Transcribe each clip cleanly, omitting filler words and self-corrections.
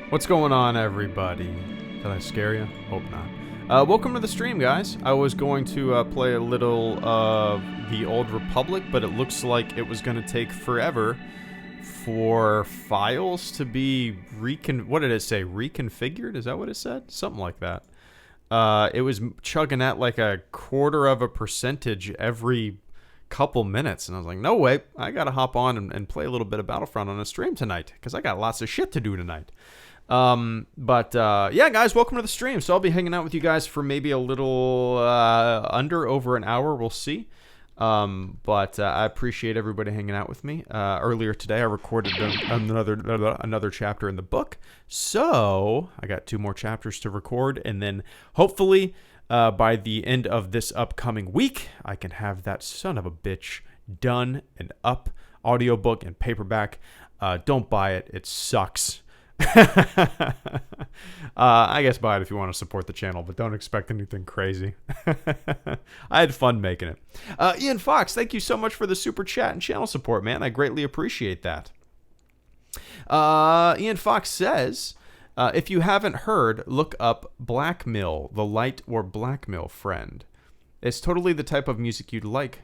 What's going on, everybody? Did I scare you? Hope not. Welcome to the stream, guys. I was going to play a little of The Old Republic, but it looks like it was going to take forever for files to be what did it say? Reconfigured? Is that what it said? Something like that. It was chugging at like 0.25% every couple minutes, and I was like, no way, I gotta hop on and play a little bit of Battlefront on a stream tonight, because I got lots of shit to do tonight. Yeah, guys, welcome to the stream. So I'll be hanging out with you guys for maybe a little over an hour. We'll see. I appreciate everybody hanging out with me. Earlier today, I recorded another chapter in the book. So I got 2 more chapters to record, and then hopefully by the end of this upcoming week, I can have that son of a bitch done and up, audiobook and paperback. Don't buy it. It sucks. I guess buy it if you want to support the channel, but don't expect anything crazy. I had fun making it. Ian Fox, thank you so much for the super chat and channel support, man. I greatly appreciate that. Ian Fox says, if you haven't heard, look up Blackmill, the light or blackmail friend. It's totally the type of music you'd like.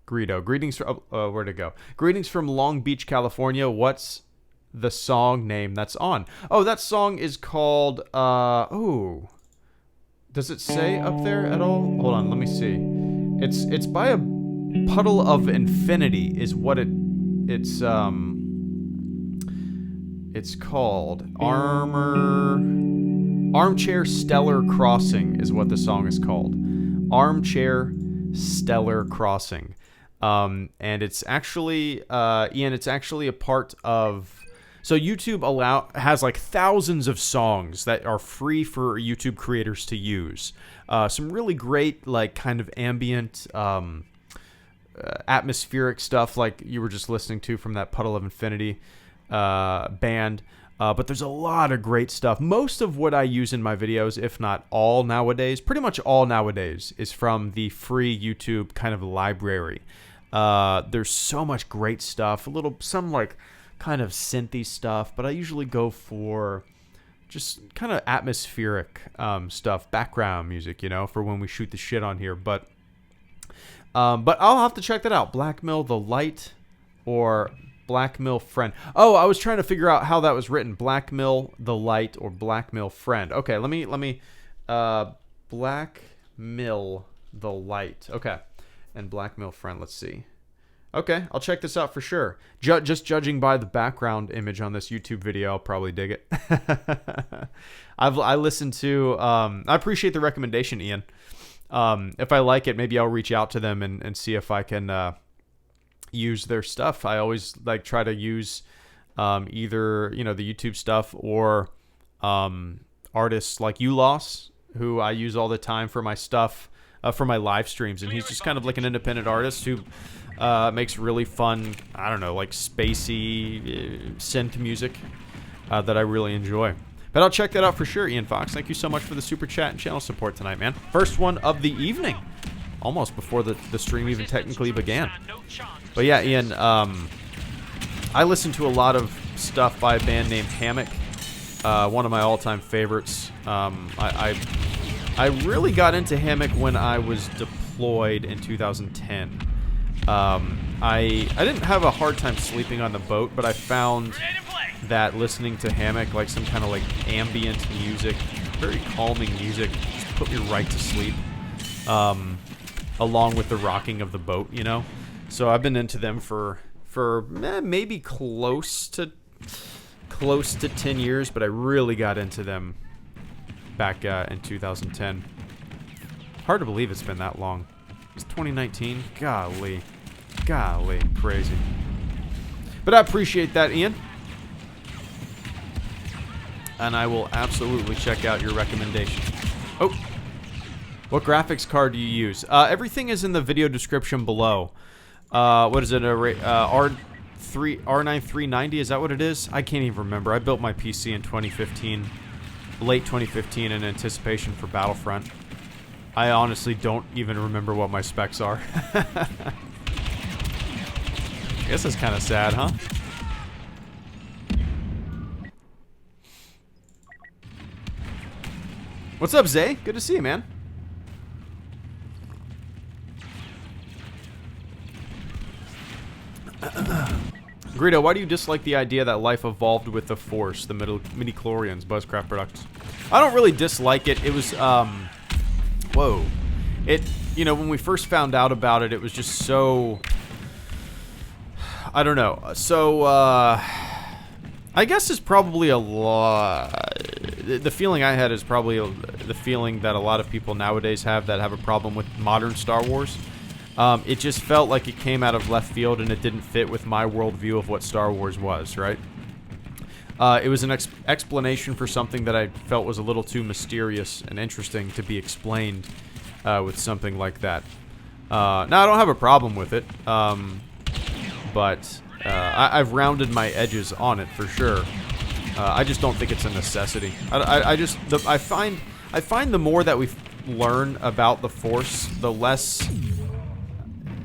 Greedo, greetings from where'd it go? Greetings from Long Beach, California. What's the song name that's on? Oh, that song is called does it say up there at all? Hold on, let me see. It's by a Puddle of Infinity is what it's called. Armchair Stellar Crossing is what the song is called. Armchair Stellar Crossing. And it's actually Ian, it's actually a part of, so YouTube has like thousands of songs that are free for YouTube creators to use. Some really great, like, kind of ambient, atmospheric stuff like you were just listening to from that Puddle of Infinity band. But there's a lot of great stuff. Most of what I use in my videos, if not all nowadays, pretty much all nowadays, is from the free YouTube kind of library. There's so much great stuff. Some like kind of synthy stuff, but I usually go for just kind of atmospheric stuff, background music, you know, for when we shoot the shit on here. But I'll have to check that out. Blackmill the Light or Blackmill Friend. Oh, I was trying to figure out how that was written. Blackmill the Light or Blackmill Friend. Okay, let me Blackmill the Light. Okay. And Blackmill Friend, let's see. Okay, I'll check this out for sure. Just judging by the background image on this YouTube video, I'll probably dig it. I listened to, I appreciate the recommendation, Ian. If I like it, maybe I'll reach out to them and see if I can use their stuff. I always like try to use either, you know, the YouTube stuff or artists like Ulos, who I use all the time for my stuff. For my live streams, and he's just kind of like an independent artist who makes really fun, I don't know, like spacey synth music that I really enjoy. But I'll check that out for sure, Ian Fox. Thank you so much for the super chat and channel support tonight, man. First one of the evening, almost before the stream even technically began. But yeah, Ian, I listen to a lot of stuff by a band named Hammock, one of my all-time favorites. I really got into Hammock when I was deployed in 2010. I didn't have a hard time sleeping on the boat, but I found that listening to Hammock, like some kind of like ambient music, very calming music, just put me right to sleep. Along with the rocking of the boat, you know. So I've been into them for maybe close to 10 years, but I really got into them back in 2010. Hard to believe it's been that long. It's 2019. Golly, crazy. But I appreciate that, Ian. And I will absolutely check out your recommendation. Oh, what graphics card do you use? Everything is in the video description below. What is it? R9 390? Is that what it is? I can't even remember. I built my PC in 2015. Late 2015 in anticipation for Battlefront. I honestly don't even remember what my specs are. I guess that's kind of sad, huh? What's up, Zay? Good to see you, man. Greedo, why do you dislike the idea that life evolved with the Force, the midi-chlorians, Buzzcraft Products? I don't really dislike it. It was, whoa. It, you know, when we first found out about it, it was just so, I don't know. So, I guess it's probably a lot, the feeling I had is probably the feeling that a lot of people nowadays have that have a problem with modern Star Wars. It just felt like it came out of left field and it didn't fit with my worldview of what Star Wars was, right? It was an explanation for something that I felt was a little too mysterious and interesting to be explained with something like that. Now, I don't have a problem with it, but I've rounded my edges on it for sure. I just don't think it's a necessity. I find the more that we learn about the Force, the less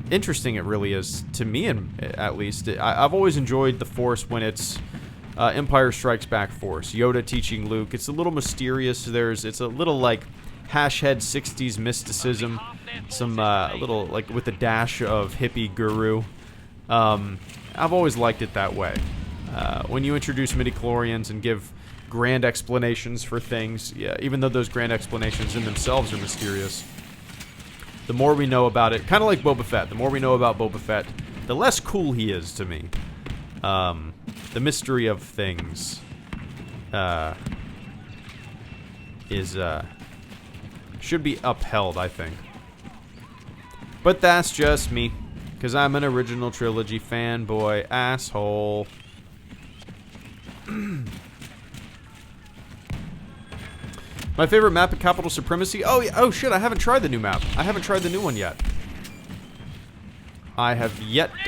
interesting it really is to me, at least. I've always enjoyed the Force when it's Empire Strikes Back Force, Yoda teaching Luke. It's a little mysterious. It's a little like hashhead 60s mysticism, some a little like with a dash of hippie guru. I've always liked it that way. When you introduce midi-chlorians and give grand explanations for things, yeah, even though those grand explanations in themselves are mysterious, the more we know about it, kind of like Boba Fett, the more we know about Boba Fett, the less cool he is to me. The mystery of things should be upheld, I think. But that's just me, because I'm an original trilogy fanboy asshole. My favorite map at Capital Supremacy? Oh, yeah. Oh, shit, I haven't tried the new map. I haven't tried the new one yet. I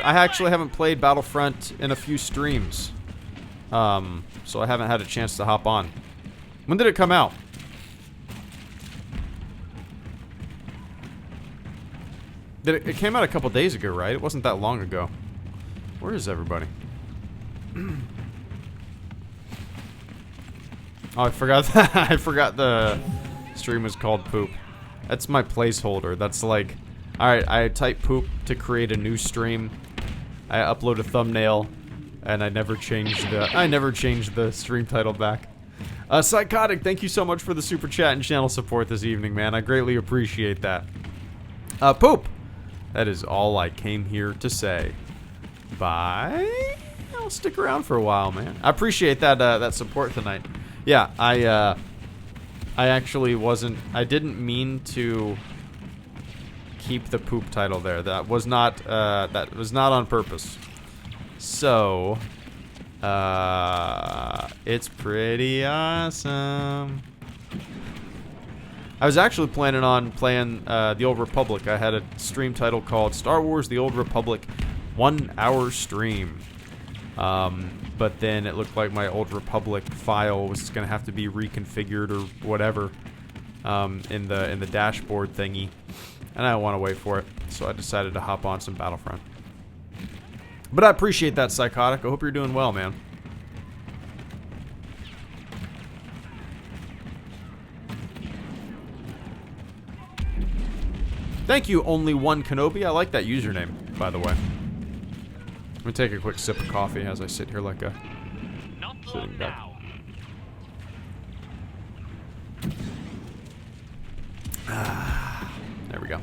actually haven't played Battlefront in a few streams. So I haven't had a chance to hop on. When did it come out? It came out a couple days ago, right? It wasn't that long ago. Where is everybody? Oh, I forgot that. I forgot the stream was called Poop. That's my placeholder. That's like, alright, I type poop to create a new stream. I upload a thumbnail, and I never changed the stream title back. Psychotic, thank you so much for the super chat and channel support this evening, man. I greatly appreciate that. Poop! That is all I came here to say. Bye? I'll stick around for a while, man. I appreciate that, that support tonight. Yeah, I actually wasn't, I didn't mean to keep the poop title there. That was not on purpose. So, it's pretty awesome. I was actually planning on playing The Old Republic. I had a stream title called Star Wars The Old Republic 1 hour stream. But then it looked like my Old Republic file was going to have to be reconfigured or whatever in the dashboard thingy. And I don't want to wait for it, so I decided to hop on some Battlefront. But I appreciate that, Psychotic. I hope you're doing well, man. Thank you, Only One Kenobi. I like that username, by the way. I'm gonna take a quick sip of coffee as I sit here like a sitting duck. There we go.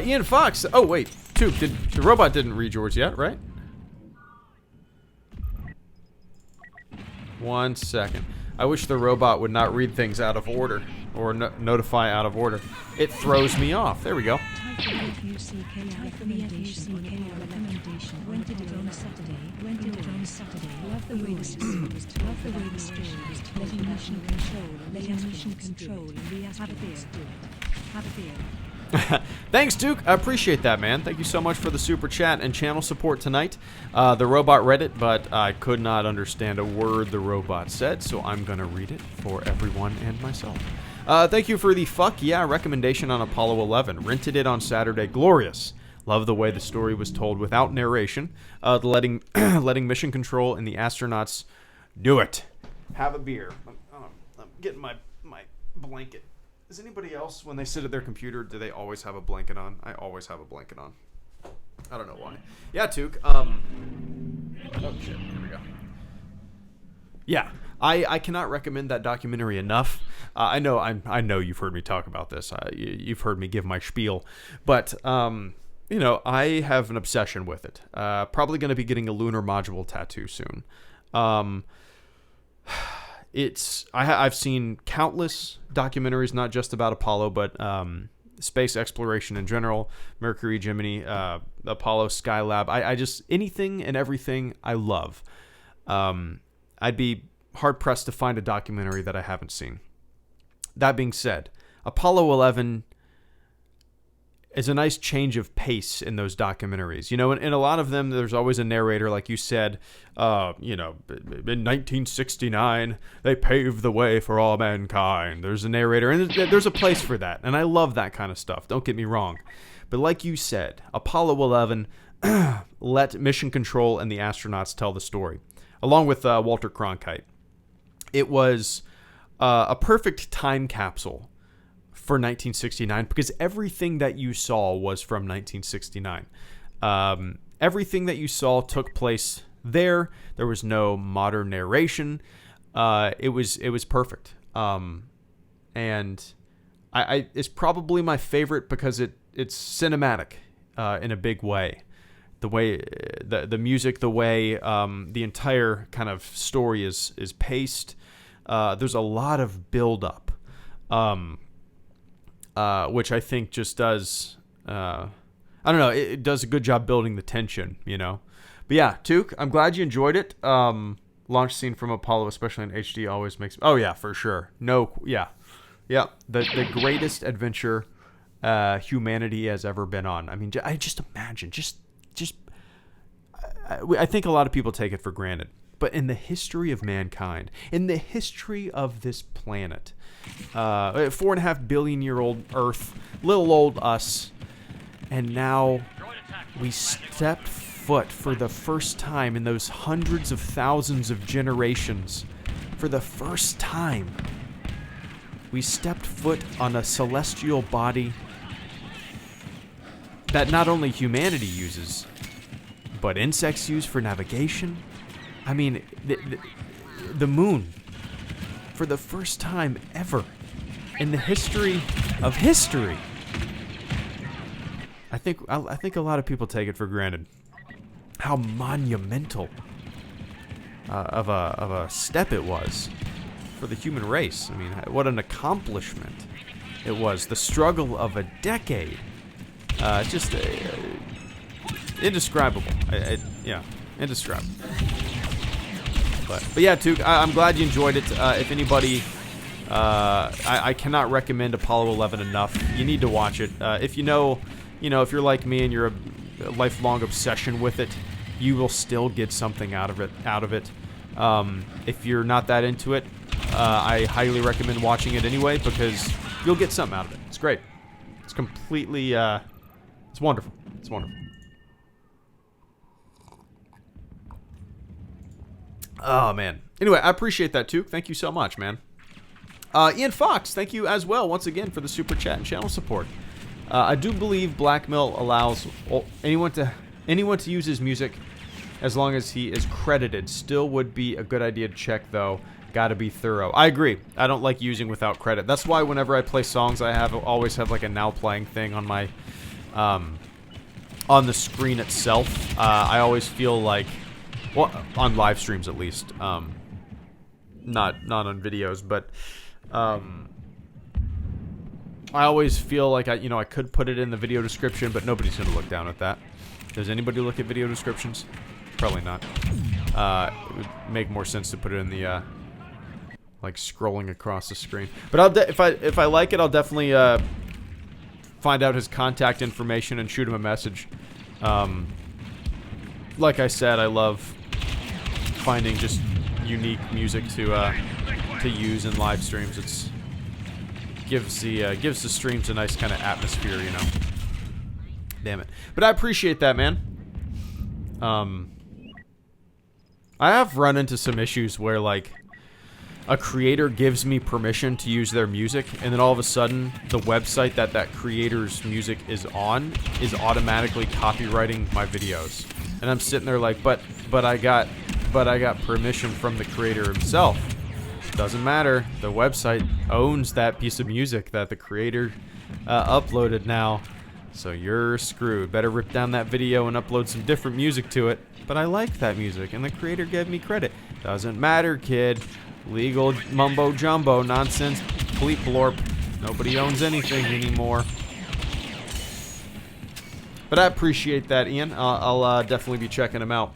Ian Fox. Oh wait, Toop. The robot didn't read yours yet, right? 1 second. I wish the robot would not read things out of order or notify out of order. It throws me off. There we go. Thanks, Duke. I appreciate that, man. Thank you so much for the super chat and channel support tonight. The robot read it, but I could not understand a word the robot said, so I'm going to read it for everyone and myself. Thank you for the fuck yeah recommendation on Apollo 11. Rented it on Saturday. Glorious. Love the way the story was told without narration. Letting letting mission control and the astronauts do it. Have a beer. I'm getting my blanket. Is anybody else, when they sit at their computer, do they always have a blanket on? I always have a blanket on. I don't know why. Yeah, Took. Oh shit. Here we go. Yeah, I cannot recommend that documentary enough. I know you've heard me talk about this. You've heard me give my spiel, but you know, I have an obsession with it. Probably going to be getting a lunar module tattoo soon. I've seen countless documentaries, not just about Apollo, but space exploration in general, Mercury, Gemini, Apollo, Skylab. I just, anything and everything I love. I'd be hard pressed to find a documentary that I haven't seen. That being said, Apollo 11 is a nice change of pace in those documentaries. You know, in a lot of them, there's always a narrator, like you said, you know, in 1969, they paved the way for all mankind. There's a narrator, and there's a place for that. And I love that kind of stuff. Don't get me wrong. But like you said, Apollo 11 let Mission Control and the astronauts tell the story, along with Walter Cronkite. It was a perfect time capsule for 1969, because everything that you saw was from 1969. Everything that you saw took place there. There was no modern narration. It was perfect. And I it's probably my favorite because it's cinematic in a big way. The way the music, the way the entire kind of story is paced. There's a lot of build up. Which I think just does, I don't know, it does a good job building the tension, you know. But yeah, Took, I'm glad you enjoyed it. Launch scene from Apollo, especially in HD, always makes, oh yeah, for sure. No, yeah. The greatest adventure humanity has ever been on. I mean, I just imagine, I think a lot of people take it for granted. But in the history of mankind, in the history of this planet, 4.5 billion year old Earth, little old us, and now we stepped foot for the first time in those hundreds of thousands of generations. For the first time, we stepped foot on a celestial body that not only humanity uses, but insects use for navigation. I mean, the moon, for the first time ever in the history of history. I think a lot of people take it for granted how monumental of a step it was for the human race. I mean, what an accomplishment it was. The struggle of a decade, just indescribable. Yeah, indescribable. But yeah, Took, I'm glad you enjoyed it. If anybody, I cannot recommend Apollo 11 enough. You need to watch it. If you know, if you're like me and you're a lifelong obsession with it, you will still get something out of it. If you're not that into it, I highly recommend watching it anyway, because you'll get something out of it. It's great. It's completely, it's wonderful. It's wonderful. Oh, man. Anyway, I appreciate that, Took. Thank you so much, man. Ian Fox, thank you as well, once again, for the super chat and channel support. I do believe Blackmail allows anyone to use his music as long as he is credited. Still would be a good idea to check, though. Gotta be thorough. I agree. I don't like using without credit. That's why whenever I play songs, I always have like a now playing thing on my on the screen itself. I always feel like, well, on live streams at least, not on videos, but I always feel like I could put it in the video description, but nobody's gonna look down at that. Does anybody look at video descriptions? Probably not. It would make more sense to put it in the like scrolling across the screen. But if I like it, I'll definitely find out his contact information and shoot him a message. Like I said, I love finding just unique music to use in live streams. It's gives the streams a nice kind of atmosphere, you know. Damn it. But I appreciate that, man. I have run into some issues where, like, a creator gives me permission to use their music, and then all of a sudden, the website that that creator's music is on is automatically copywriting my videos. And I'm sitting there like, but I got permission from the creator himself. Doesn't matter. The website owns that piece of music that the creator uploaded now. So you're screwed. Better rip down that video and upload some different music to it. But I like that music, and the creator gave me credit. Doesn't matter, kid. Legal mumbo jumbo nonsense. Bleep blorp. Nobody owns anything anymore. But I appreciate that, Ian. I'll definitely be checking them out.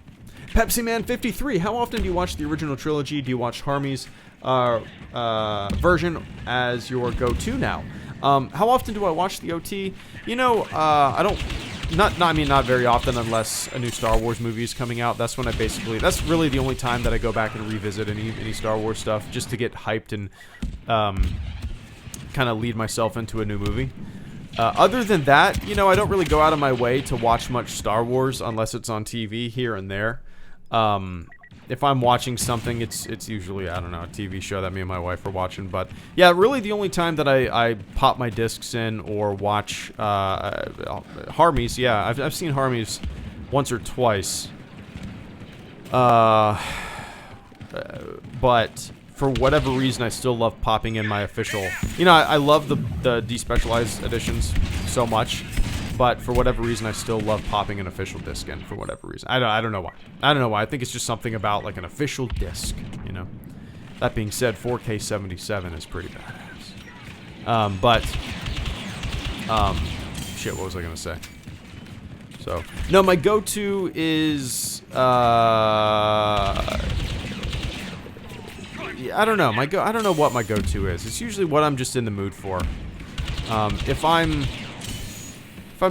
Pepsi Man 53. How often do you watch the original trilogy? Do you watch Harmy's version as your go-to now? How often do I watch the OT? You know, I don't. I mean, not very often, unless a new Star Wars movie is coming out. That's when that's really the only time that I go back and revisit any Star Wars stuff, just to get hyped and kind of lead myself into a new movie. Other than that, you know, I don't really go out of my way to watch much Star Wars unless it's on TV here and there. If I'm watching something, it's usually, I don't know, a TV show that me and my wife are watching. But yeah, really the only time that I pop my discs in or watch Harmy's, yeah, I've seen Harmy's once or twice. But for whatever reason, I still love popping in my official. You know, I love the despecialized editions so much. But for whatever reason, I still love popping an official disc in. For whatever reason, I don't know why. I don't know why. I think it's just something about like an official disc. You know. That being said, 4K 77 is pretty badass. Shit. What was I gonna say? So no, my go-to is I don't know. I don't know what my go-to is. It's usually what I'm just in the mood for. If I'm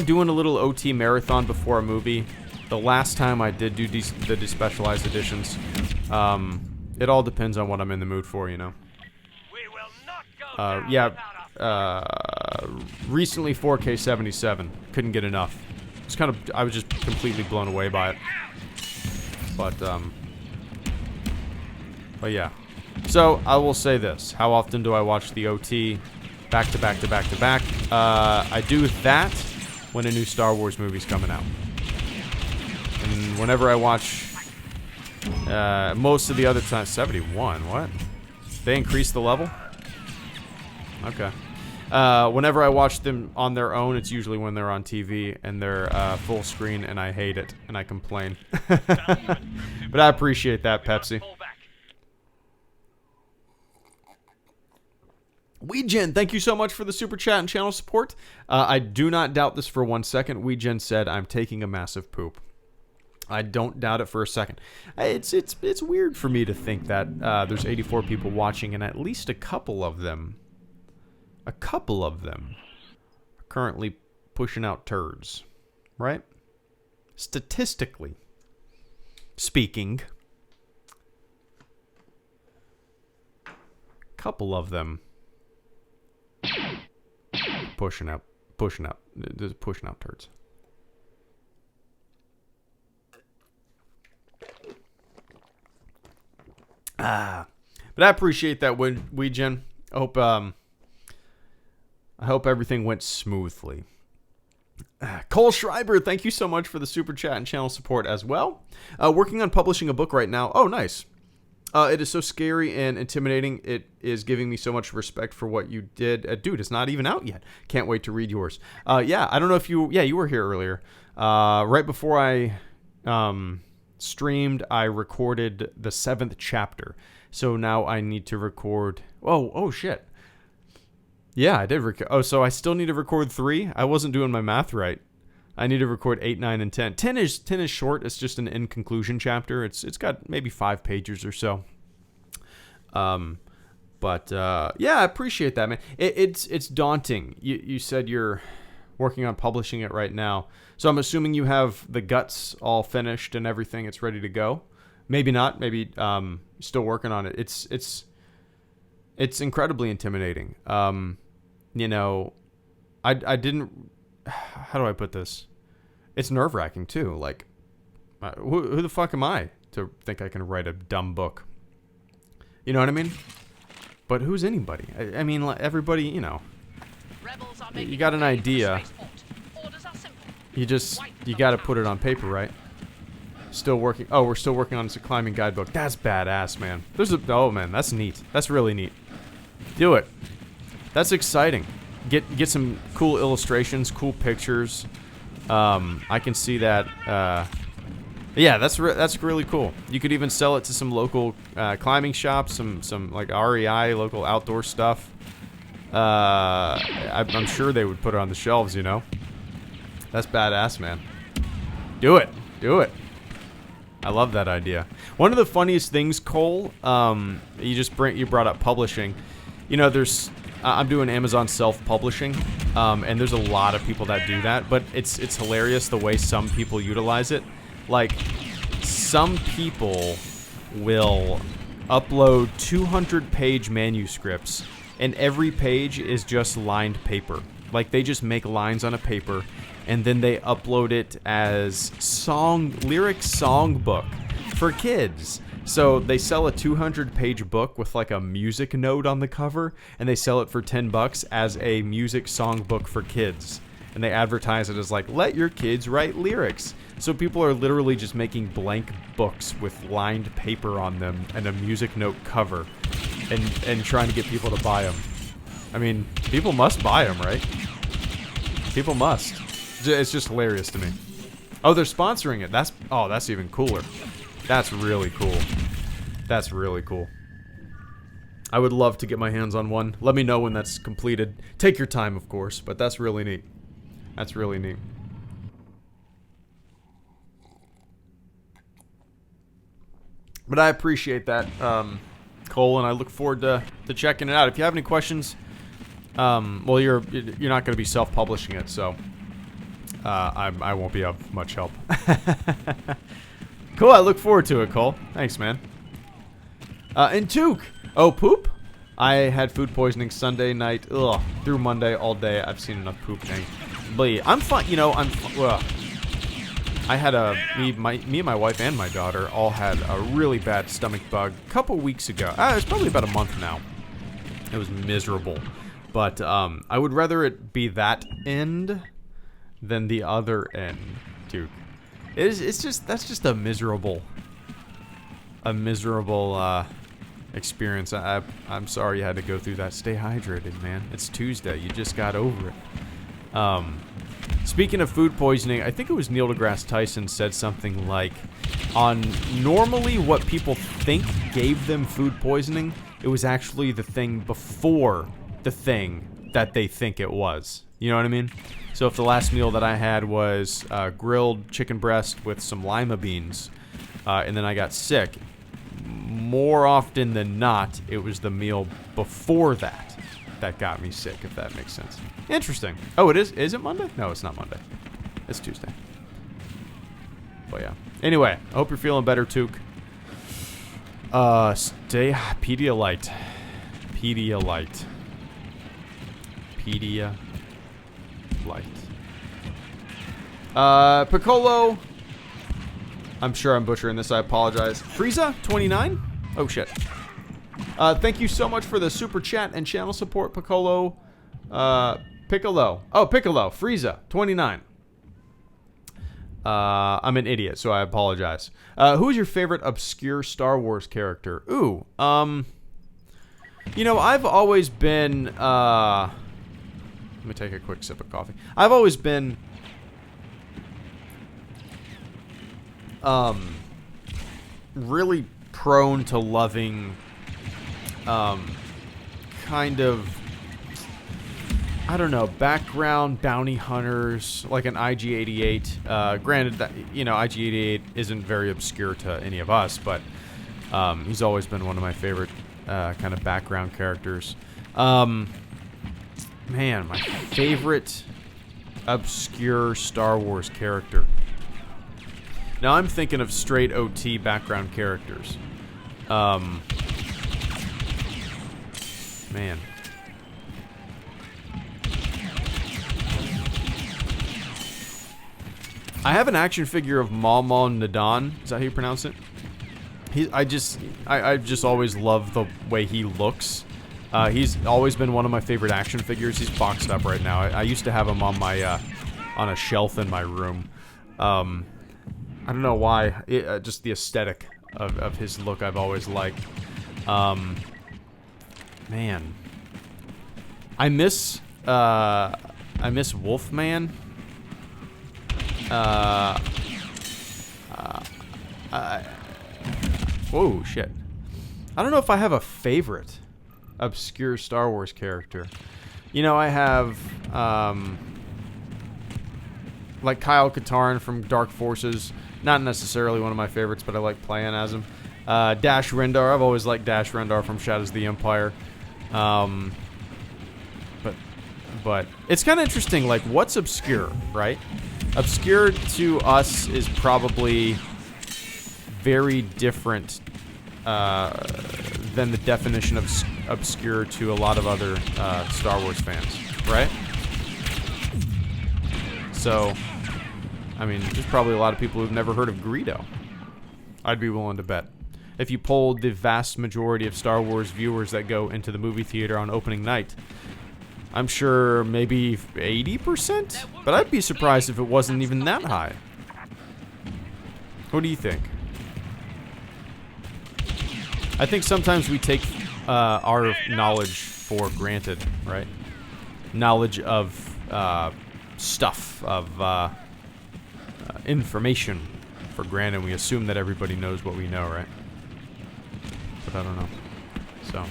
doing a little OT marathon before a movie, the last time I did do the despecialized editions, it all depends on what I'm in the mood for, you know. Recently 4K 77, couldn't get enough. It's kind of, I was just completely blown away by it. But yeah. So I will say this: how often do I watch the OT back to back to back to back? I do that when a new Star Wars movie's coming out. And whenever I watch, most of the other time, 71, what? They increased the level? Okay. Whenever I watch them on their own, it's usually when they're on TV and they're full screen, and I hate it, and I complain. But I appreciate that, Pepsi. Weegen, thank you so much for the super chat and channel support. I do not doubt this for 1 second. Weegen said, "I'm taking a massive poop." I don't doubt it for a second. It's weird for me to think that there's 84 people watching, and at least a couple of them are currently pushing out turds, right? Statistically speaking, a couple of them pushing out turds. But I appreciate that, Weegen. I hope everything went smoothly. Cole Schreiber, thank you so much for the super chat and channel support as well. Working on publishing a book right now. Oh, nice. It is so scary and intimidating. It is giving me so much respect for what you did. Dude, it's not even out yet. Can't wait to read yours. Yeah, I don't know if you were here earlier. Right before I streamed, I recorded the 7th chapter. So now I need to record. Oh shit. Yeah, I did record. So I still need to record 3? I wasn't doing my math right. I need to record 8, 9, and 10. 10 is short. It's just an in conclusion chapter. It's got maybe 5 pages or so. Yeah, I appreciate that, man. It's daunting. You said you're working on publishing it right now, so I'm assuming you have the guts all finished and everything. It's ready to go. Maybe not. Maybe still working on it. It's incredibly intimidating. You know, I didn't. How do I put this? it's nerve-wracking too. Like, who the fuck am I to think I can write a dumb book? You know what I mean? But who's anybody? I mean, like, everybody, you know. You got an idea. You got to put it on paper, right? Still working. Oh, we're still working on a climbing guidebook. That's badass, man. Oh man, that's neat. That's really neat. Do it. That's exciting. Get some cool illustrations, cool pictures. I can see that. Yeah, that's really cool. You could even sell it to some local climbing shops, some like REI, local outdoor stuff. I'm sure they would put it on the shelves, you know. That's badass, man. Do it. Do it. I love that idea. One of the funniest things, Cole, you brought up publishing. You know, I'm doing Amazon self-publishing, and there's a lot of people that do that, but it's hilarious the way some people utilize it. Like, some people will upload 200-page manuscripts, and every page is just lined paper. Like, they just make lines on a paper, and then they upload it as lyric songbook for kids. So they sell a 200-page book with like a music note on the cover, and they sell it for $10 as a music songbook for kids. And they advertise it as like, let your kids write lyrics. So people are literally just making blank books with lined paper on them and a music note cover, and trying to get people to buy them. I mean, people must buy them, right? People must. It's just hilarious to me. Oh, they're sponsoring it. That's even cooler. That's really cool. That's really cool. I would love to get my hands on one. Let me know when that's completed. Take your time, of course, but that's really neat. That's really neat. But I appreciate that, Cole, and I look forward to checking it out. If you have any questions, well, you're not going to be self-publishing it, so I won't be of much help. Cool, I look forward to it, Cole. Thanks, man. And Took. Oh, poop? I had food poisoning Sunday night. Ugh. Through Monday all day. I've seen enough poop thing. But I'm fine. You know, I had me and my wife and my daughter all had a really bad stomach bug a couple weeks ago. It was probably about a month now. It was miserable. But I would rather it be that end than the other end, Duke. That's just a miserable experience. I'm sorry you had to go through that. Stay hydrated, man. It's Tuesday. You just got over it. Speaking of food poisoning, I think it was Neil deGrasse Tyson said something like, on normally what people think gave them food poisoning, it was actually the thing before the thing that they think it was. You know what I mean? So if the last meal that I had was grilled chicken breast with some lima beans, and then I got sick, more often than not, it was the meal before that got me sick, if that makes sense. Interesting. Oh, it is? Is it Monday? No, it's not Monday. It's Tuesday. But yeah. Anyway, I hope you're feeling better, Took. Stay Pedialyte. Pedialyte. Piccolo. I'm sure I'm butchering this. I apologize. Frieza 29. Oh shit. Thank you so much for the super chat and channel support, Piccolo. Piccolo. Oh, Piccolo. Frieza 29. I'm an idiot, so I apologize. Who is your favorite obscure Star Wars character? Ooh. You know, I've always been. Let me take a quick sip of coffee. I've always been. Really prone to loving. Kind of, I don't know, background bounty hunters, like an IG-88. Granted that, you know, IG-88 isn't very obscure to any of us, but he's always been one of my favorite kind of background characters. Man, my favorite obscure Star Wars character. Now I'm thinking of straight OT background characters. Man. I have an action figure of Mal Nadal. Is that how you pronounce it? I just always love the way he looks. He's always been one of my favorite action figures. He's boxed up right now. I used to have him on my on a shelf in my room. I don't know why. Just the aesthetic of his look I've always liked. Man, I miss Wolfman. Whoa, shit. I don't know if I have a favorite obscure Star Wars character. You know, I have, like Kyle Katarn from Dark Forces. Not necessarily one of my favorites, but I like playing as him. Dash Rendar. I've always liked Dash Rendar from Shadows of the Empire. But it's kind of interesting, like, what's obscure, right? Obscure to us is probably very different than the definition of obscure to a lot of other Star Wars fans, right? So, I mean, there's probably a lot of people who've never heard of Greedo. I'd be willing to bet. If you polled the vast majority of Star Wars viewers that go into the movie theater on opening night, I'm sure maybe 80%? But I'd be surprised if it wasn't even that high. What do you think? I think sometimes we take our knowledge for granted, right? Knowledge of stuff, of information for granted. We assume that everybody knows what we know, right? But I don't know. So,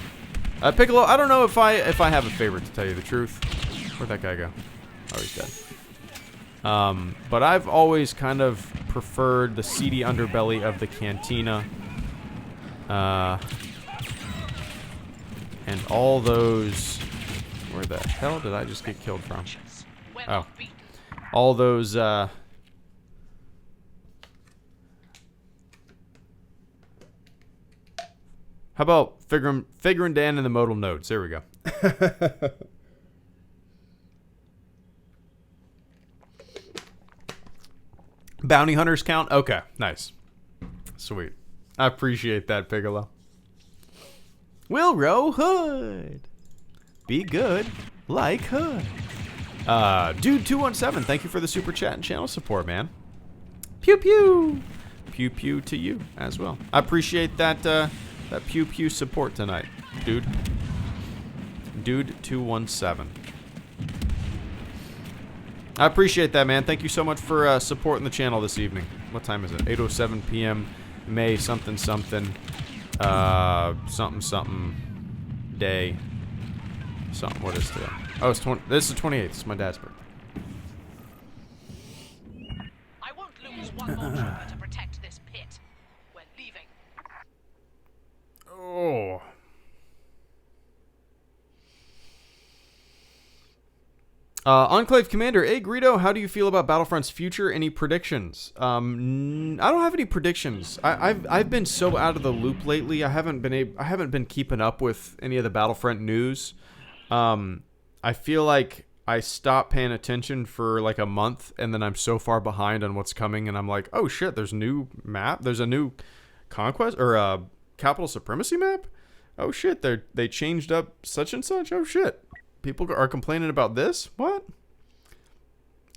Piccolo, I don't know if I have a favorite, to tell you the truth. Where'd that guy go? Oh, he's dead. But I've always kind of preferred the seedy underbelly of the cantina. And all those... Where the hell did I just get killed from? Oh. All those, How about figuring Dan in the modal nodes? There we go. Bounty hunters count? Okay, nice. Sweet. I appreciate that, Piccolo. Will row Hood. Be good like Hood. Dude217, thank you for the super chat and channel support, man. Pew pew. Pew pew to you as well. I appreciate that that pew pew support tonight, dude. Dude217. I appreciate that, man. Thank you so much for supporting the channel this evening. What time is it? 8:07 p.m. May something something day. Something. What is today? Oh, it's 20. This is the 28th. It's my dad's birthday. I won't lose one more trooper to protect this pit. We're leaving. Oh. Enclave Commander, hey Greedo, how do you feel about Battlefront's future? Any predictions? I don't have any predictions. I've been so out of the loop lately. I haven't been keeping up with any of the Battlefront news. I feel like I stopped paying attention for like a month, and then I'm so far behind on what's coming, and I'm like, oh shit, there's a new map. There's a new conquest or capital supremacy map. Oh shit, they changed up such and such. Oh shit. People are complaining about this? What?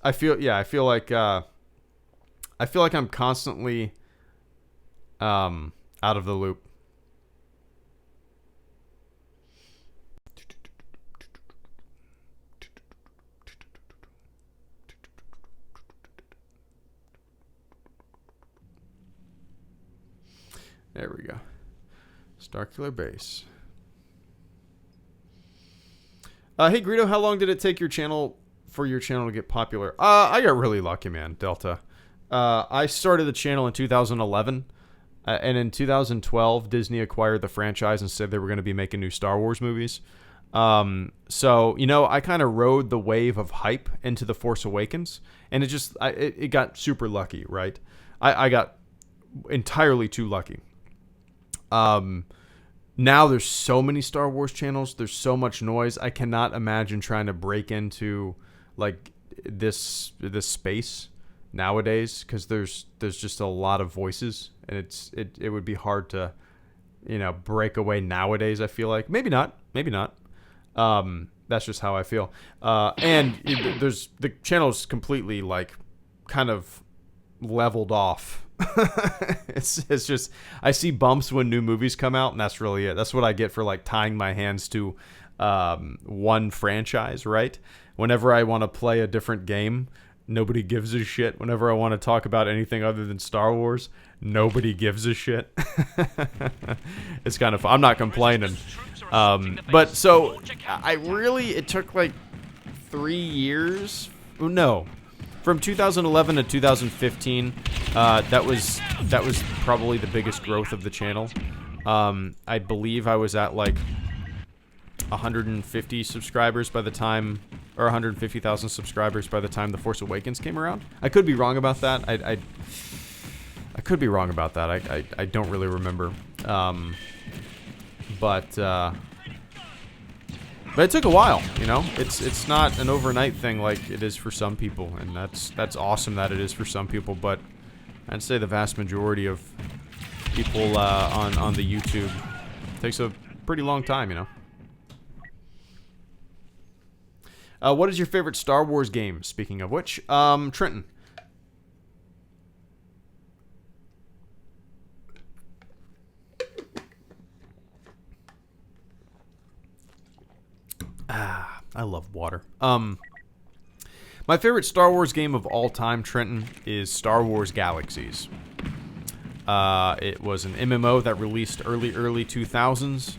I feel like I'm constantly out of the loop. There we go. Starkiller Base. Hey Greedo, how long did it take your channel to get popular? I got really lucky, man, Delta. I started the channel in 2011, and in 2012, Disney acquired the franchise and said they were going to be making new Star Wars movies. So, you know, I kind of rode the wave of hype into The Force Awakens, and it got super lucky, right? I got entirely too lucky. Now there's so many Star Wars channels. There's so much noise. I cannot imagine trying to break into like this space nowadays, because there's just a lot of voices, and it would be hard to, break away nowadays. I feel like maybe not. That's just how I feel. And the channel's completely like kind of leveled off. It's just, I see bumps when new movies come out, and that's really it. That's what I get for like tying my hands to one franchise, right? Whenever I want to play a different game, nobody gives a shit. Whenever I want to talk about anything other than Star Wars, nobody gives a shit. It's kind of fun. I'm not complaining. But so it took like 3 years. No. From 2011 to 2015, that was probably the biggest growth of the channel. I believe I was at like 150 subscribers by the time, or 150,000 subscribers by the time The Force Awakens came around. I could be wrong about that. I could be wrong about that. I don't really remember. But it took a while, It's not an overnight thing like it is for some people, and that's awesome that it is for some people. But I'd say the vast majority of people on the YouTube takes a pretty long time, What is your favorite Star Wars game? Speaking of which, Trenton. I love water. My favorite Star Wars game of all time, Trenton, is Star Wars Galaxies. It was an MMO that released early 2000s.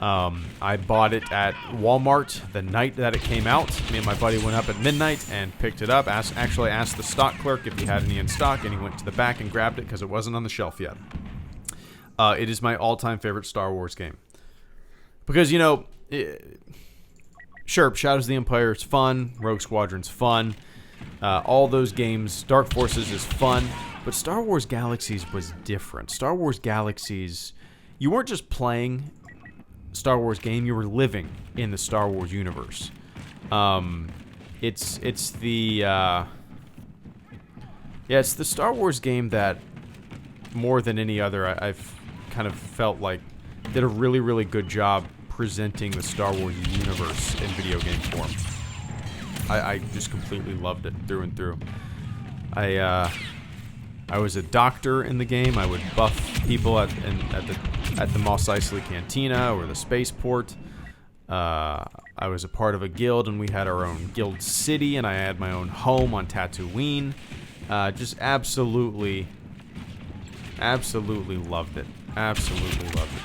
I bought it at Walmart the night that it came out. Me and my buddy went up at midnight and picked it up. Actually asked the stock clerk if he had any in stock, and he went to the back and grabbed it because it wasn't on the shelf yet. It is my all-time favorite Star Wars game. Because, sure, Shadows of the Empire is fun. Rogue Squadron's fun. All those games. Dark Forces is fun. But Star Wars Galaxies was different. Star Wars Galaxies, you weren't just playing Star Wars game, you were living in the Star Wars universe. It's the Star Wars game that, more than any other, I've kind of felt like did a really, really good job presenting the Star Wars universe in video game form. I just completely loved it through and through. I was a doctor in the game. I would buff people at the Mos Eisley Cantina or the spaceport. I was a part of a guild, and we had our own guild city, and I had my own home on Tatooine. Just absolutely loved it. Absolutely loved it.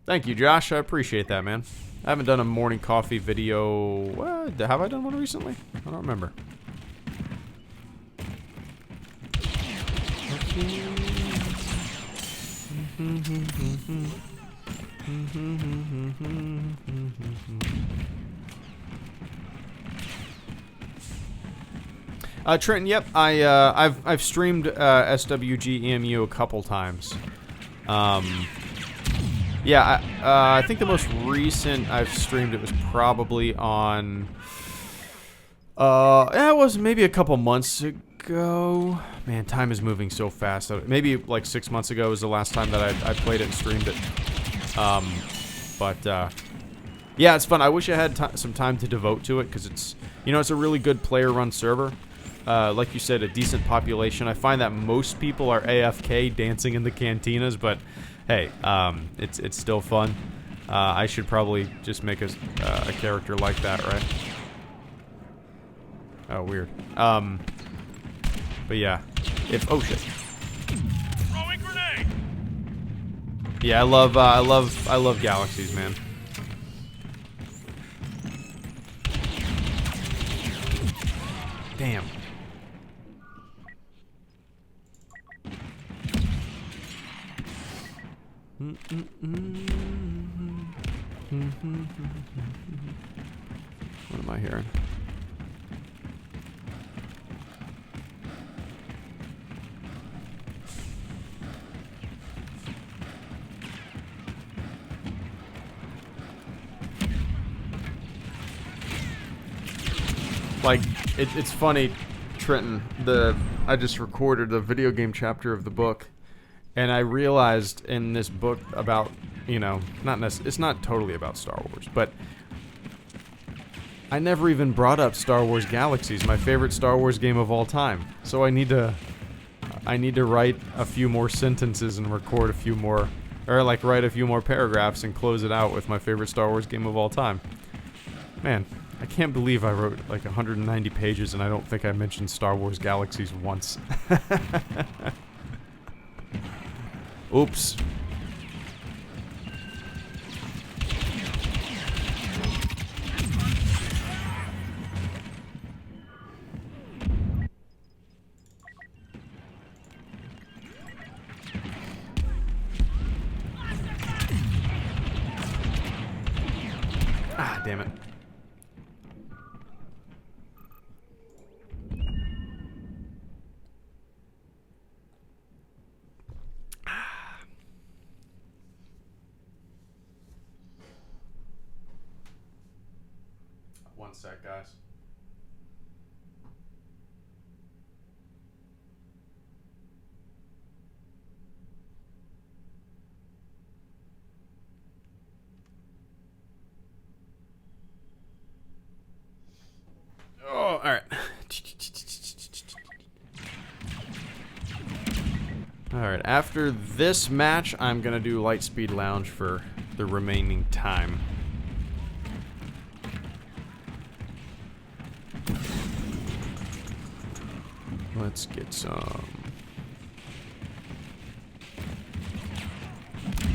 Thank you, Josh. I appreciate that, man. I haven't done a morning coffee video. What? Have I done one recently? I don't remember. Trenton, yep. I've streamed SWGEMU a couple times. Yeah, I think the most recent I've streamed, it was probably on, it was maybe a couple months ago. Man, time is moving so fast. So maybe like 6 months ago was the last time that I played it and streamed it. Yeah, it's fun. I wish I had some time to devote to it, because it's, it's a really good player-run server. Like you said, a decent population. I find that most people are AFK dancing in the cantinas, but hey, it's still fun. I should probably just make a character like that, right? Oh, weird. But yeah, oh shit. Throwing grenade. Yeah, I love Galaxies, man. Damn. What am I hearing? like, it's funny, Trenton, I just recorded the video game chapter of the book, and I realized in this book about, you know, it's not totally about Star Wars, but I never even brought up Star Wars Galaxies, my favorite Star Wars game of all time. So I need to write a few more sentences and record a few more, or like write a few more paragraphs and close it out with my favorite Star Wars game of all time. Man, I can't believe I wrote like 190 pages and I don't think I mentioned Star Wars Galaxies once. Oops. Ah, damn it. One sec, guys. Oh, all right. All right, after this match, I'm gonna do Lightspeed Lounge for the remaining time. Let's get some.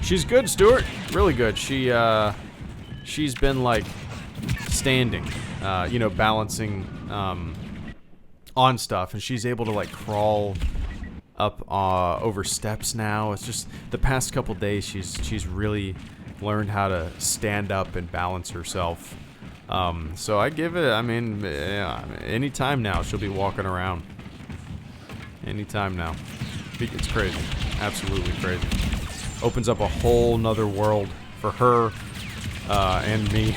She's good, Stuart. Really good. She's been like standing, you know, balancing on stuff, and she's able to like crawl up over steps now. It's just the past couple days she's really learned how to stand up and balance herself. So I give it. I mean, any time now she'll be walking around. Anytime now. It's crazy. Absolutely crazy. Opens up a whole nother world for her and me.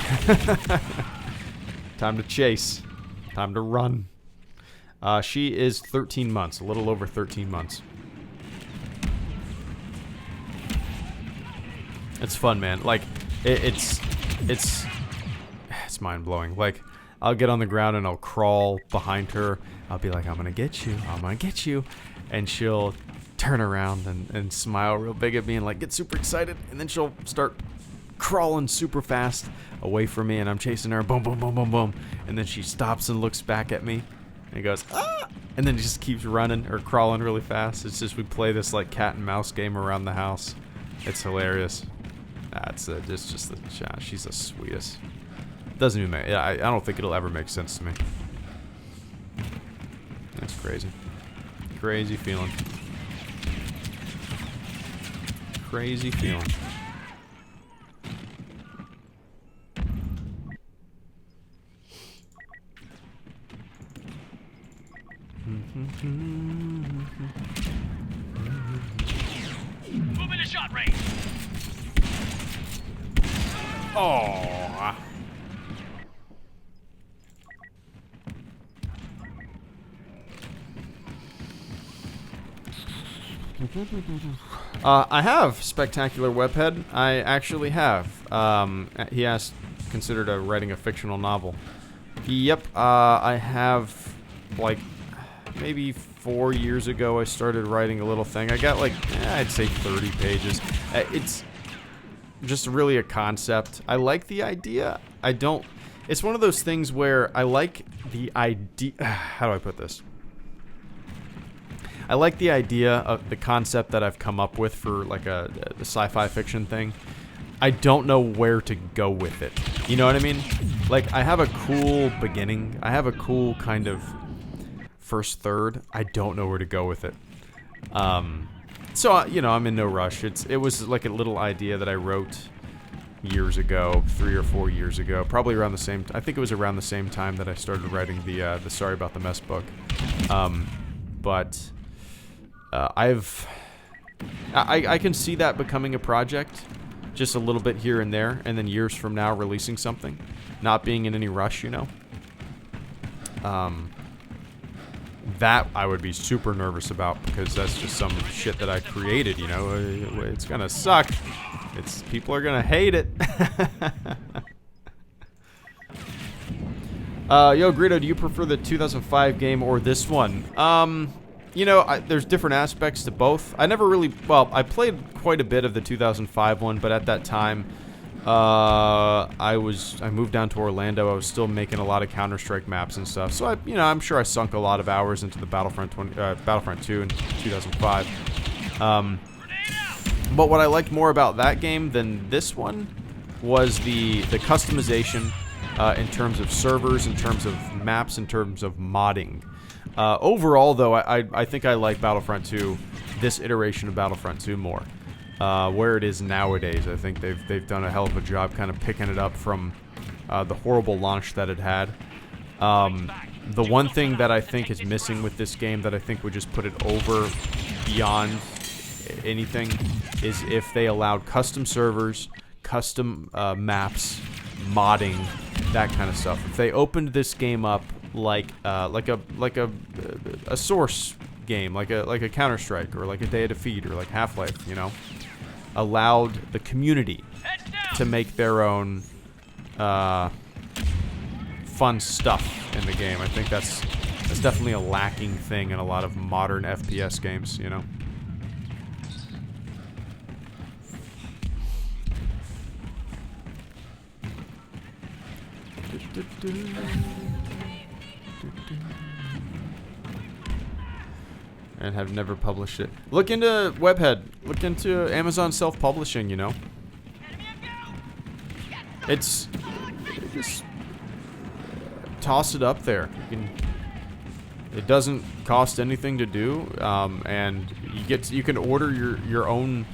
Time to chase. Time to run. She is 13 months. A little over 13 months. It's fun, man. Like, it's mind-blowing. Like, I'll get on the ground and I'll crawl behind her. I'll be like, I'm gonna get you. I'm gonna get you. And she'll turn around and smile real big at me and like get super excited. And then she'll start crawling super fast away from me, and I'm chasing her. Boom, boom, boom, boom, boom. And then she stops and looks back at me and goes, ah! And then just keeps running or crawling really fast. It's just we play this like cat and mouse game around the house. It's hilarious. She's the sweetest. Doesn't even make. I don't think it'll ever make sense to me. That's crazy. Crazy feeling. Crazy feeling. Move into shot range. Oh. I have Spectacular Webhead. I actually have. He asked, considered writing a fictional novel. Yep, I have, like, maybe 4 years ago I started writing a little thing. I got, like, I'd say 30 pages. It's just really a concept. I like the idea. I don't... It's one of those things where I like the idea... How do I put this? I like the idea of the concept that I've come up with for like a sci-fi fiction thing. I don't know where to go with it. You know what I mean? Like, I have a cool beginning. I have a cool kind of first third. I don't know where to go with it. So, you know, I'm in no rush. It was like a little idea that I wrote years ago, 3 or 4 years ago, probably around the same. I think it was around the same time that I started writing the Sorry About the Mess book. But I can see that becoming a project, just a little bit here and there, and then years from now releasing something, not being in any rush, you know. That I would be super nervous about, because that's just some shit that I created, you know. It's gonna suck. People are gonna hate it. Yo, Greedo, do you prefer the 2005 game or this one? You know, there's different aspects to both. I never really, well, I played quite a bit of the 2005 one, but at that time, I moved down to Orlando. I was still making a lot of Counter-Strike maps and stuff. So I'm sure I sunk a lot of hours into the Battlefront 2 in 2005. But what I liked more about that game than this one was the customization, in terms of servers, in terms of maps, in terms of modding. Overall, though, I think I like Battlefront 2, this iteration of Battlefront 2 more. Where it is nowadays, I think they've done a hell of a job kind of picking it up from the horrible launch that it had. The one thing that I think is missing with this game that I think would just put it over beyond anything is if they allowed custom servers, custom maps, modding, that kind of stuff. If they opened this game up like a Source game, like a Counter-Strike, or like a Day of Defeat, or like Half-Life, you know, allowed the community to make their own fun stuff in the game. I think that's definitely a lacking thing in a lot of modern FPS games, you know. And have never published it. Look into Webhead. Look into Amazon self-publishing, you know. Just toss it up there. It doesn't cost anything to do, and you can order your own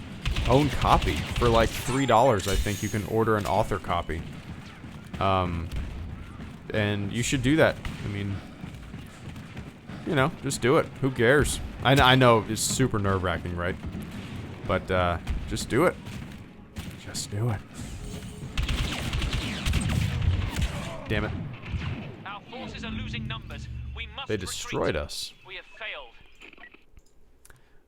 copy for like $3. I think you can order an author copy. And you should do that. I mean, you know, just do it. Who cares? I know it's super nerve-wracking, right? But just do it. Just do it. Damn it. Our forces are losing numbers. We must They destroyed us. We have failed.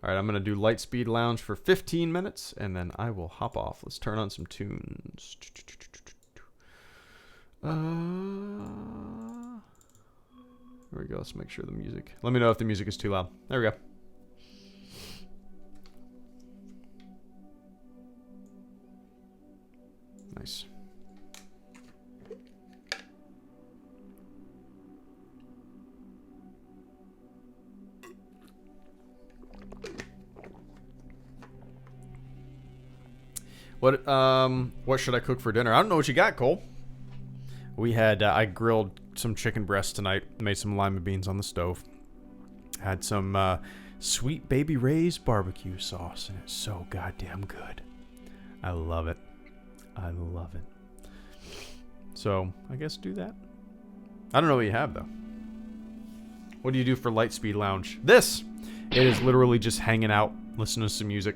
Alright, I'm going to do Lightspeed Lounge for 15 minutes, and then I will hop off. Let's turn on some tunes. There we go. Let's make sure the music. Let me know if the music is too loud. There we go. Nice. What should I cook for dinner? I don't know what you got, Cole. We had, I grilled some chicken breasts tonight, made some lima beans on the stove. Had some Sweet Baby Ray's barbecue sauce, and it's so goddamn good. I love it. I love it. So, I guess do that. I don't know what you have, though. What do you do for Lightspeed Lounge? This! It is literally just hanging out, listening to some music,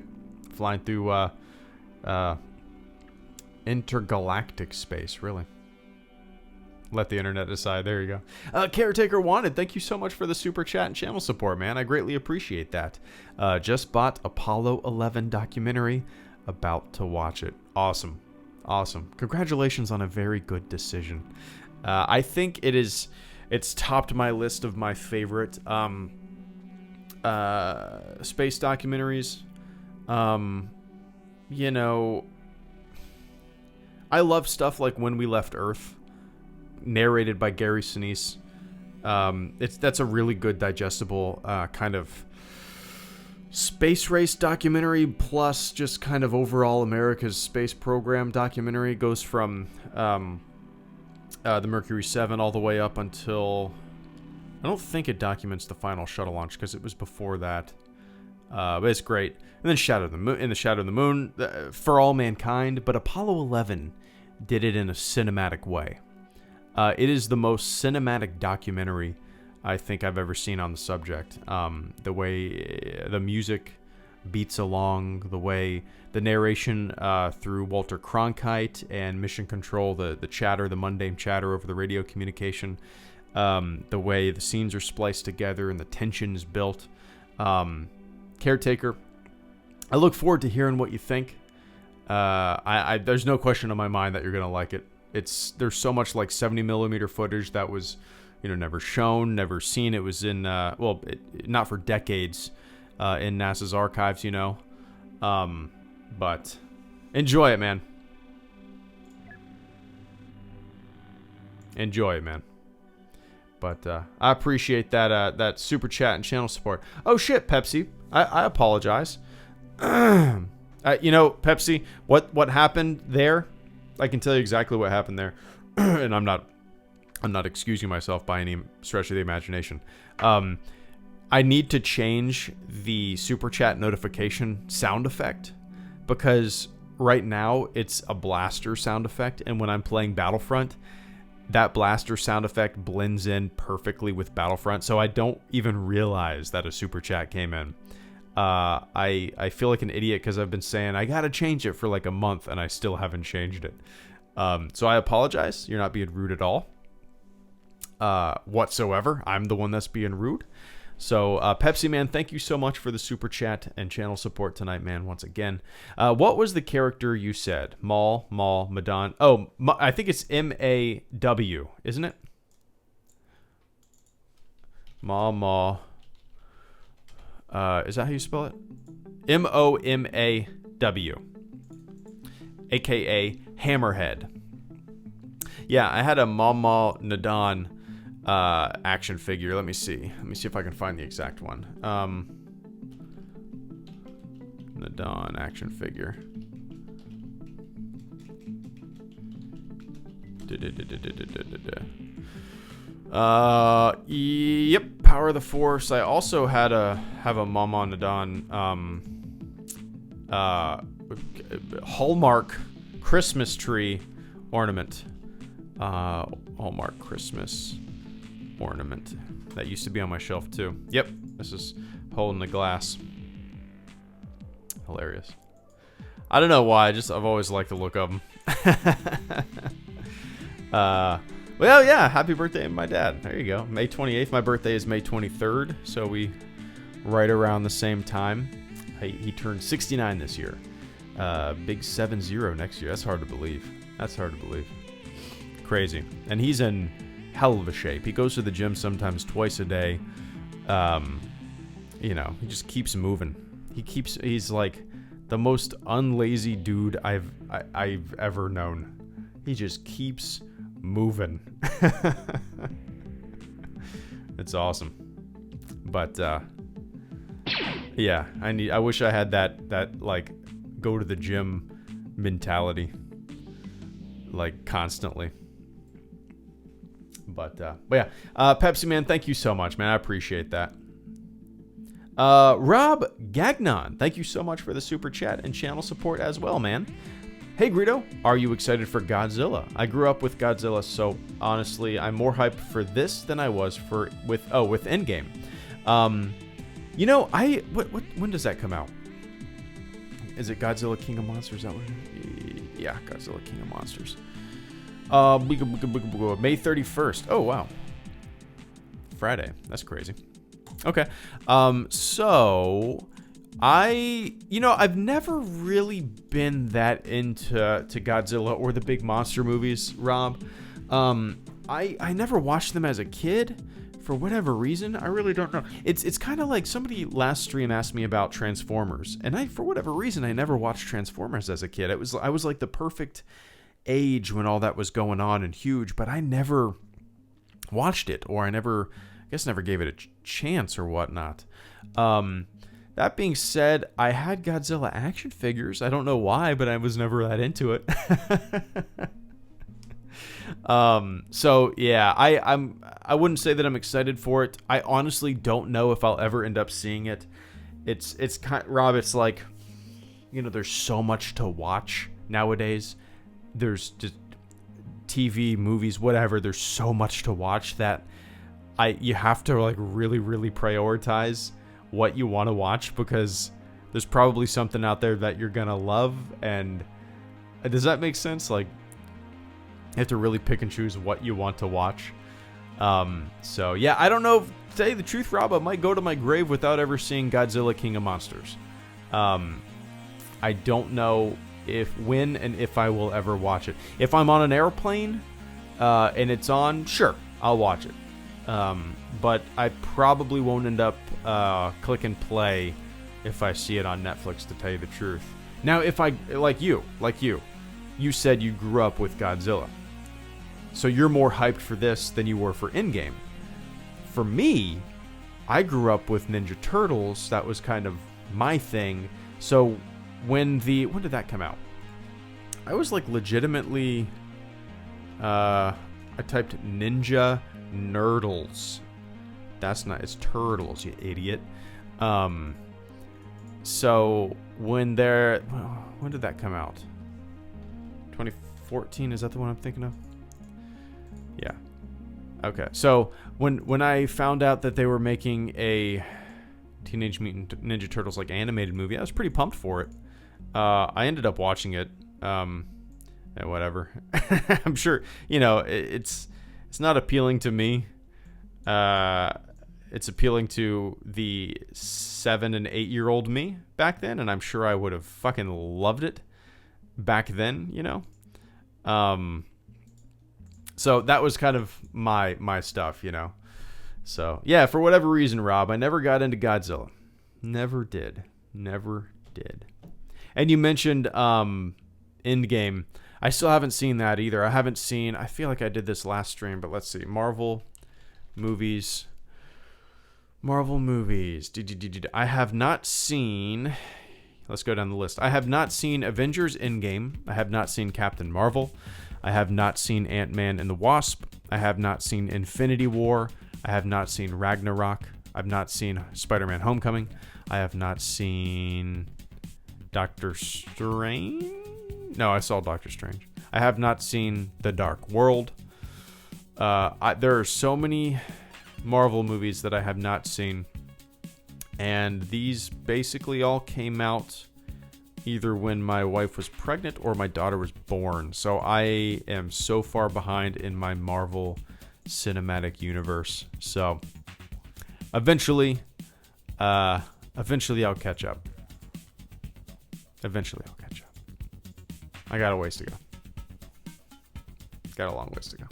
flying through, intergalactic space, really. Let the internet decide. There you go. Caretaker Wanted, thank you so much for the super chat and channel support, man. I greatly appreciate that. Just bought Apollo 11 documentary. About to watch it. Awesome. Awesome. Congratulations on a very good decision. I think it's topped my list of my favorite space documentaries. You know, I love stuff like When We Left Earth, narrated by Gary Sinise. That's a really good, digestible kind of space race documentary, plus just kind of overall America's space program documentary. It goes from the Mercury 7 all the way up until, I don't think it documents the final shuttle launch because it was before that. But it's great. And then Shadow of the Moon, In the Shadow of the Moon, For All Mankind. But Apollo 11 did it in a cinematic way. It is the most cinematic documentary I think I've ever seen on the subject. The way the music beats along, the way the narration through Walter Cronkite and Mission Control, the chatter, the mundane chatter over the radio communication. The way the scenes are spliced together and the tension is built. Caretaker, I look forward to hearing what you think. There's no question in my mind that you're gonna like it. There's so much like 70mm footage that was, never shown, never seen. It was in not for decades, in NASA's archives, but enjoy it, man. Enjoy it, man. But I appreciate that super chat and channel support. Oh shit, Pepsi, I apologize. Pepsi, what happened there? I can tell you exactly what happened there, and I'm not excusing myself by any stretch of the imagination. I need to change the super chat notification sound effect, because right now it's a blaster sound effect, and when I'm playing Battlefront, that blaster sound effect blends in perfectly with Battlefront, so I don't even realize that a super chat came in. I feel like an idiot because I've been saying I gotta change it for like a month and I still haven't changed it. So I apologize. You're not being rude at all, whatsoever. I'm the one that's being rude. So Pepsi Man, thank you so much for the super chat and channel support tonight, man. Once again, what was the character you said? Madon. Oh, I think it's M-A-W, isn't it? Is that how you spell it? M-O-M-A-W, aka Hammerhead. Yeah, I had a Mama Nadon action figure. Let me see if I can find the exact one. Nadon action figure. Yep, Power of the Force. I also have a Mama Nadon Hallmark Christmas tree ornament. Hallmark Christmas ornament that used to be on my shelf too. Yep, this is holding the glass. Hilarious. I don't know why, I've always liked the look of them. Well, yeah, happy birthday, my dad. There you go. May 28th. My birthday is May 23rd, so we right around the same time. He turned 69 this year. Big 7-0 next year. That's hard to believe. Crazy. And he's in hell of a shape. He goes to the gym sometimes twice a day. He just keeps moving. He's like the most unlazy dude I've ever known. He just keeps moving. It's awesome. But yeah, I wish I had that like go to the gym mentality, like constantly. But yeah, Pepsi Man, thank you so much, man. I appreciate that. Rob Gagnon, thank you so much for the super chat and channel support as well, man. Hey Greedo, are you excited for Godzilla? I grew up with Godzilla, so honestly, I'm more hyped for this than I was with Endgame. When does that come out? Is it Godzilla King of Monsters? Yeah, Godzilla King of Monsters. May 31st. Oh wow, Friday. That's crazy. Okay. So I've never really been that into Godzilla or the big monster movies, Rob. I never watched them as a kid for whatever reason. I really don't know. It's kind of like somebody last stream asked me about Transformers, and for whatever reason I never watched Transformers as a kid. I was like the perfect age when all that was going on and huge, but I never watched it, or I never gave it a chance or whatnot. That being said, I had Godzilla action figures. I don't know why, but I was never that into it. So yeah, I wouldn't say that I'm excited for it. I honestly don't know if I'll ever end up seeing it. It's kind, Rob, it's like, there's so much to watch nowadays. There's just TV, movies, whatever. There's so much to watch that you have to like really, really prioritize what you want to watch, because there's probably something out there that you're gonna love. And does that make sense? Like, you have to really pick and choose what you want to watch. So yeah, I don't know. To tell you the truth, Rob, I might go to my grave without ever seeing Godzilla King of Monsters. I don't know when and if I will ever watch it. If I'm on an airplane and it's on, sure, I'll watch it. But I probably won't end up click and play if I see it on Netflix, to tell you the truth. Now, if I, like you said you grew up with Godzilla. So you're more hyped for this than you were for Endgame. For me, I grew up with Ninja Turtles. That was kind of my thing. So when did that come out? I was like legitimately, I typed Ninja Nerdles. It's Turtles, you idiot. So when did that come out? 2014, is that the one I'm thinking of? Yeah. Okay. So when I found out that they were making a Teenage Mutant Ninja Turtles like animated movie, I was pretty pumped for it. I ended up watching it. Whatever. I'm sure, it's not appealing to me. It's appealing to the 7 and 8 year old me back then, and I'm sure I would have fucking loved it back then, So that was kind of my stuff, So yeah, for whatever reason, Rob, I never got into Godzilla. Never did. And you mentioned Endgame. I still haven't seen that either. I feel like I did this last stream, but let's see. Marvel movies. I have not seen... Let's go down the list. I have not seen Avengers Endgame. I have not seen Captain Marvel. I have not seen Ant-Man and the Wasp. I have not seen Infinity War. I have not seen Ragnarok. I've not seen Spider-Man Homecoming. I have not seen Doctor Strange. No, I saw Doctor Strange. I have not seen The Dark World. There are so many Marvel movies that I have not seen. And these basically all came out either when my wife was pregnant or my daughter was born. So I am so far behind in my Marvel cinematic universe. So eventually I'll catch up. I got a ways to go. Got a long ways to go.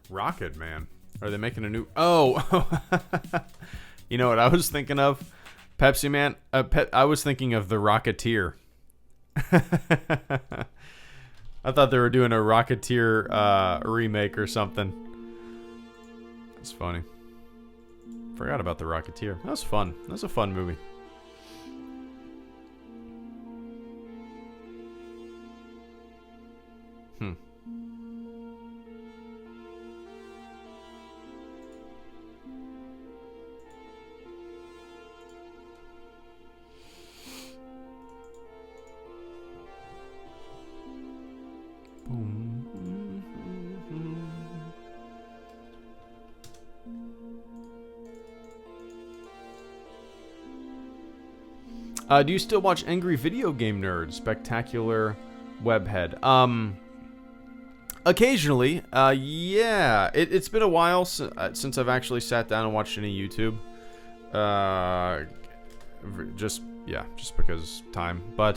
Rocket Man. Are they making a new... Oh! You know what I was thinking of? Pepsi Man? I was thinking of The Rocketeer. I thought they were doing a Rocketeer remake or something. That's funny. Forgot about The Rocketeer. That was fun. That was a fun movie. Do you still watch Angry Video Game Nerd? Spectacular Webhead. Occasionally. Yeah. It's been a while since I've actually sat down and watched any YouTube. Just because time. But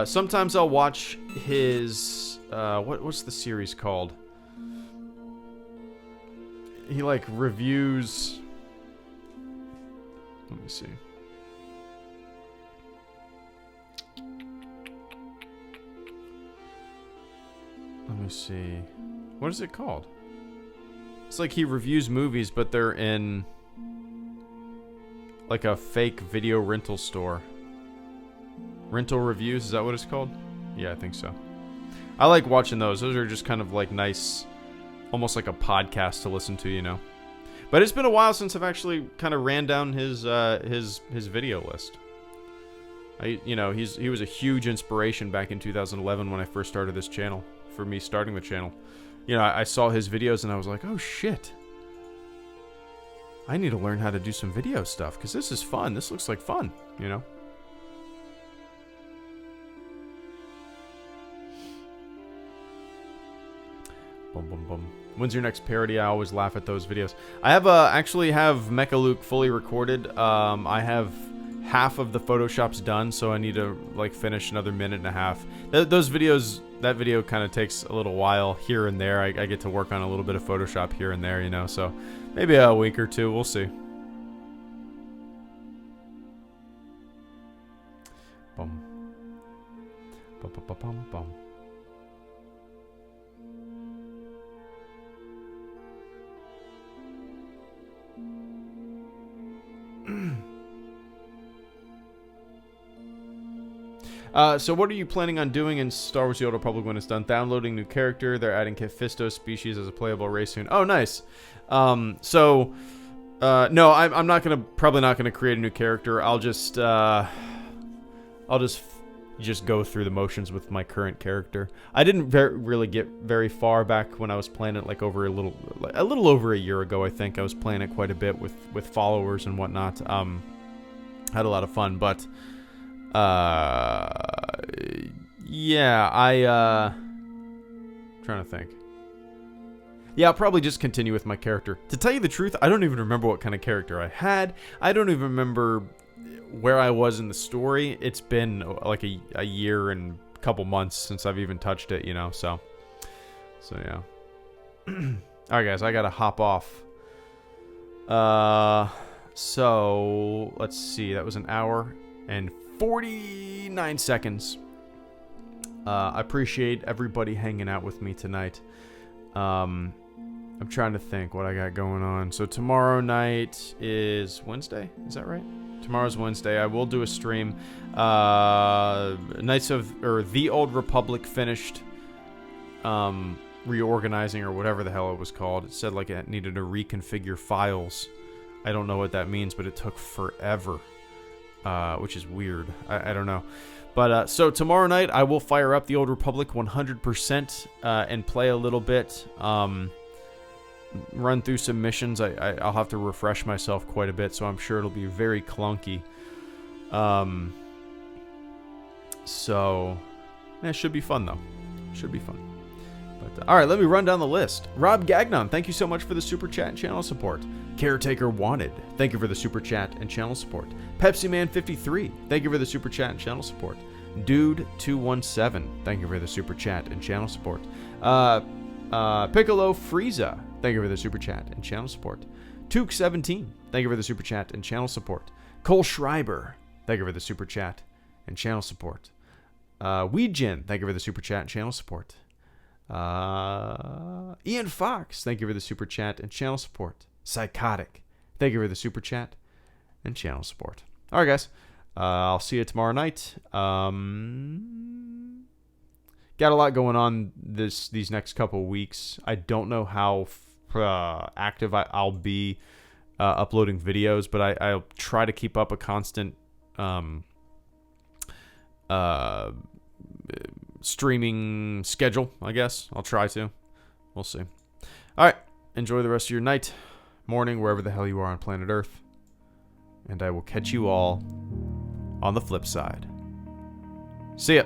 sometimes I'll watch his what's the series called? He like reviews. Let me see. What is it called? It's like he reviews movies, but they're in like a fake video rental store. Rental reviews, is that what it's called? Yeah, I think so. I like watching those. Those are just kind of like nice, almost like a podcast to listen to, you know. But it's been a while since I've actually kind of ran down his video list. He was a huge inspiration back in 2011 when I first started this channel, for me starting the channel. You know, I saw his videos and I was like, oh shit. I need to learn how to do some video stuff because this is fun. This looks like fun, you know. Boom, boom, boom. When's your next parody? I always laugh at those videos. I have actually have Mecha Luke fully recorded. I have half of the Photoshops done, so I need to like finish another minute and a half. Those videos, that video kind of takes a little while here and there. I get to work on a little bit of Photoshop here and there, you know. So maybe a week or two. We'll see. Boom. Bum, bum, bum, bum, bum. So what are you planning on doing in Star Wars: The Old Republic when it's done? Downloading new character. They're adding Fisto species as a playable race soon. Oh, nice. No, I'm probably not gonna create a new character. I'll just go through the motions with my current character. I didn't really get very far back when I was playing it, like a little over a year ago. I think I was playing it quite a bit with followers and whatnot. Had a lot of fun, but yeah, trying to think. Yeah, I'll probably just continue with my character. To tell you the truth, I don't even remember what kind of character I had. I don't even remember where I was in the story. It's been like a year and a couple months since I've even touched it, you know, so yeah. Alright guys, I gotta hop off. So let's see, that was an hour and 49 seconds. I appreciate everybody hanging out with me tonight. I'm trying to think what I got going on. So tomorrow night is Wednesday, is that right? Tomorrow's Wednesday. I will do a stream. The Old Republic finished reorganizing or whatever the hell it was called. It said like it needed to reconfigure files. I don't know what that means, but it took forever, which is weird. I don't know. But so tomorrow night I will fire up the Old Republic 100% and play a little bit. Run through some missions. I'll have to refresh myself quite a bit, so I'm sure it'll be very clunky. So it should be fun though. Should be fun. But all right, let me run down the list. Rob Gagnon, thank you so much for the super chat and channel support. Caretaker Wanted, thank you for the super chat and channel support. Pepsi Man 53, thank you for the super chat and channel support. Dude 217, thank you for the super chat and channel support. Piccolo Frieza, thank you for the super chat and channel support. Took 17, thank you for the super chat and channel support. Cole Schreiber, thank you for the super chat and channel support. Weejin, thank you for the super chat and channel support. Ian Fox, thank you for the super chat and channel support. Psychotic, thank you for the super chat and channel support. All right, guys. I'll see you tomorrow night. Got a lot going on these next couple weeks. I don't know how active I'll be uploading videos, but I'll try to keep up a constant streaming schedule, I guess. I'll try to. We'll see. All right. Enjoy the rest of your night, morning, wherever the hell you are on planet Earth. And I will catch you all on the flip side. See ya.